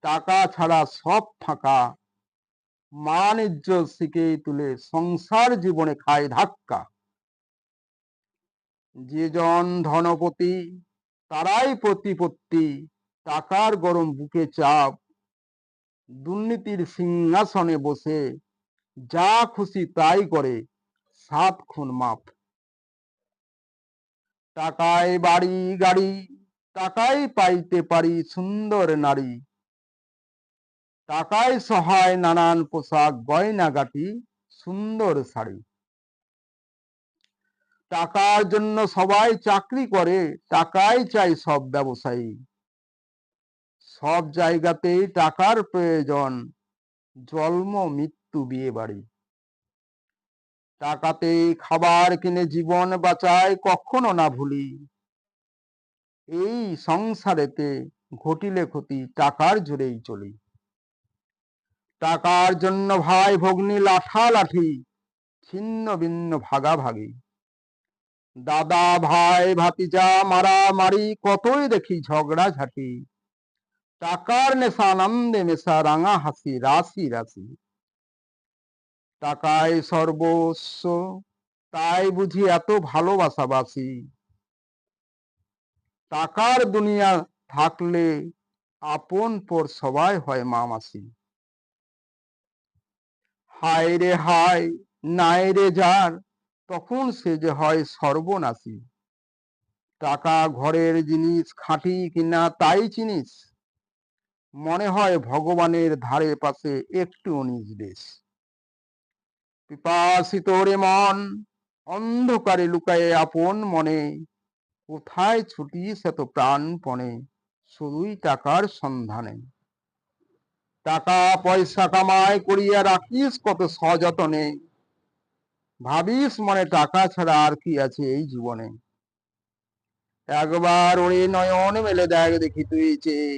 টাকা ছাড়া সব ফাঁকা, মান ইজ্জত শিখে তুলে সংসার জীবনে খায় ধাক্কা। যে জন ধনপতি তারাই প্রতিপত্তি, টাকার গরম বুকে চাপ, দুর্নীতির সিংহাসনে বসে যা খুশি তাই করে, 7 খুন মাপ। টাকায় বাড়ি গাড়ি, টাকায় পাইতে পারি সুন্দর নারী, টাকায় সহায় নানান পোশাক গয়নাগাটি সুন্দর শাড়ি। টাকার জন্য সবাই চাকরি করে, টাকাই চাই সব ব্যবসায়ী, সব জায়গাতেই টাকার প্রয়োজন, জন্ম মৃত্যু বিয়ে বাড়ি। টাকাতেই খাবার কিনে জীবন বাঁচায়, কখনো না ভুলি এই সংসারেতে ঘটিলে ক্ষতি টাকার জোরেই চলি। টাকার জন্য ভাই ভগ্নী লাঠালাঠি, ছিন্ন ভিন্ন ভাগাভাগি, দাদা ভাই ভাতিজা মারামারি, কতই দেখি ঝগড়া ঝাঁটি। টাকার নেশা আনন্দে মেশা, রাঙা হাসি রাশি রাশি। টাকায় সর্বস্ব, তাই বুঝি এত ভালোবাসাবাসি। টাকার দুনিয়া থাকলে আপন পর সবাই হয় মা মাসি। হায় রে হায়, নাই রে যার, তখন সে যে হয় সর্বনাশী। টাকা ঘরের জিনিস, খাঁটি কিনা তাই চিনিস, মনে হয় ভগবানের ধারে পাশে একটু উনিশ বেশ। পিপাসিত রে মন, অন্ধকারে লুকায়ে আপন মনে, কোথায় ছুটিস এত প্রাণপণে, শুধুই টাকার সন্ধানে। টাকা পয়সা কামাই করিয়া রাখিস কত সযতনে, ভাবিস মনে টাকা ছাড়া আর কি আছে এই জীবনে। একবার ওরে নয়ন মেলে দেখ দেখি তুই চেয়ে,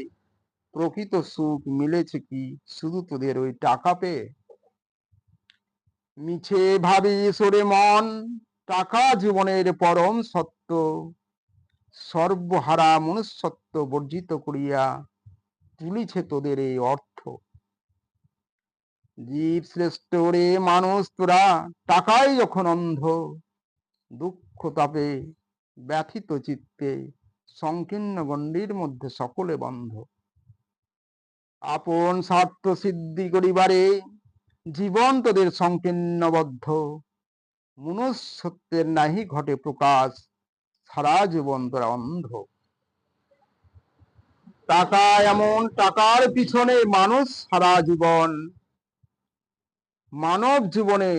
প্রকৃত সুখ মিলেছে কি শুধু তোদের ওই টাকা পেয়ে। মিছে ভাবিস ওরে মন, টাকা জীবনের পরম সত্য, সর্বহারা মনুষ্যত্ব বর্জিত করিয়া তুলিছে তোদের এই অর্থ। জীব শ্রেষ্ঠ রে মানুষ তোরা, টাকাই যখন অন্ধ, দুঃখ তাপে ব্যথিত চিত্তে, সংকীর্ণ গণ্ডির মধ্যে সকলে বন্ধ। আপন স্বার্থ সিদ্ধি করিবারে জীবন তোদের সংকীর্ণবদ্ধ, মনুষ্যত্বের নাহি ঘটে প্রকাশ, সারা জীবন তোরা অন্ধ। টাকা এমন, টাকার পিছনে মানুষ সারা জীবন, মানব জীবনে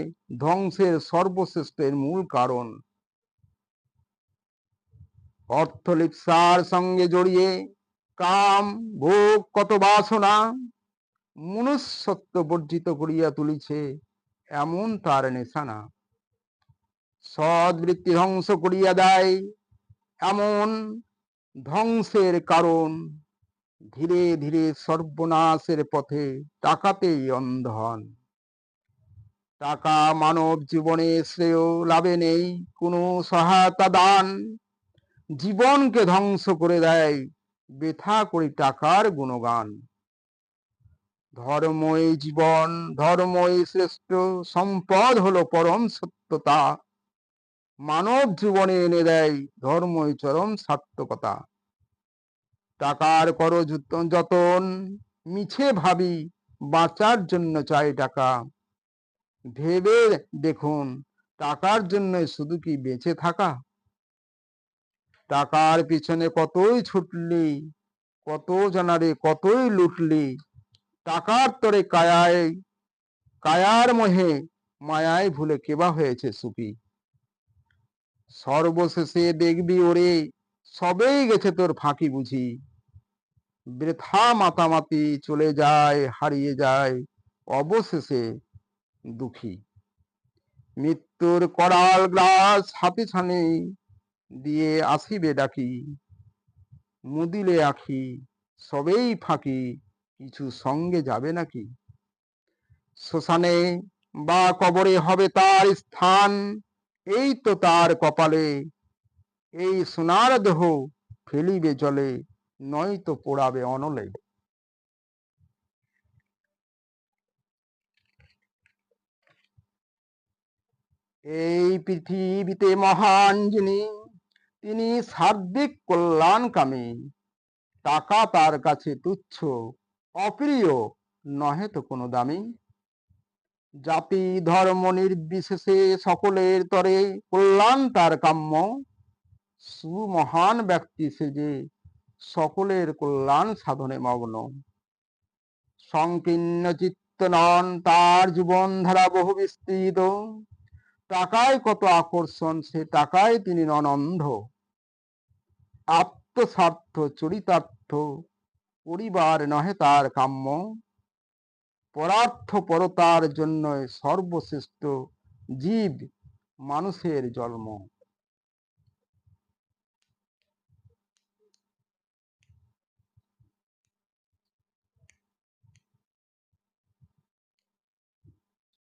ধ্বংসের সর্বশ্রেষ্ঠের মূল কারণ। অর্থলিপ্সার সঙ্গে জড়িয়ে কাম ভোগ কত বাসনা, মনুষ্যত্ব বর্জিত করিয়া তুলিছে এমন তার নিশানা। সদ্বৃত্তি ধ্বংস করিয়া দেয় এমন ধ্বংসের কারণ, ধীরে ধীরে সর্বনাশের পথে টাকাতেই অন্ধ হন। টাকা মানব জীবনে শ্রেয় লাভে নেই কোনো সহায়তা দান, জীবনকে ধ্বংস করে দেয় বৃথা করি টাকার গুণগান। ধর্মই জীবন, ধর্মই শ্রেষ্ঠ, সম্পদ হলো পরম সত্যতা, মানব জীবনে এনে দেয় ধর্মই চরম সার্থকতা। টাকার করো যতন, মিছে ভাবি বাঁচার জন্য চাই টাকা, ভেবে দেখুন টাকার জন্য শুধু কি বেঁচে থাকা। টাকার পিছনে কতই ছুটলি, কত জনারে কতই লুটলি, টাকার তরে কায়ায় কায়ার মোহে মায়ায় ভুলে কেবা হয়েছে সুখী। সর্বশেষে দেখবি ওরে সবেই গেছে তোর ফাঁকি বুঝি, বৃথা মাতামাতি চলে যায় হারিয়ে যায় অবশেষে দুঃখী। মৃত্যুর করাল গ্রাস হাতে ছানি দিয়ে আসিবে ডাকি, মুদিলে আখি সবেই ফাঁকি, কিছু সঙ্গে যাবে নাকি। শ্মশানে বা কবরে হবে তার স্থান, এই তো তার কপালে, এই সোনার দেহ ফেলিবে জলে, নয়তো পোড়াবে অনলে। এই পৃথিবীতে মহান যিনি, তিনি সার্বিক কল্যাণকামী। টাকা তার কাছে তুচ্ছ, অপ্রিয়, নহে তো কোনো দামি। জাতি ধর্ম নির্বিশেষে সকলের তরে কল্যাণ তার কাম্য। সুমহান ব্যক্তি সে যে সকলের কল্যাণ সাধনে মগ্ন। সংকীর্ণ চিত্ত নন, তার জীবন ধারা বহু বিস্তৃত। টাকায় কত আকর্ষণ, সে টাকায় তিনি নন অন্ধ। আত্মস্বার্থ চরিতার্থ, পরিবার নহে তার কাম্য। পরার্থ পরতার জন্য সর্বশ্রেষ্ঠ জীব মানুষের জন্ম।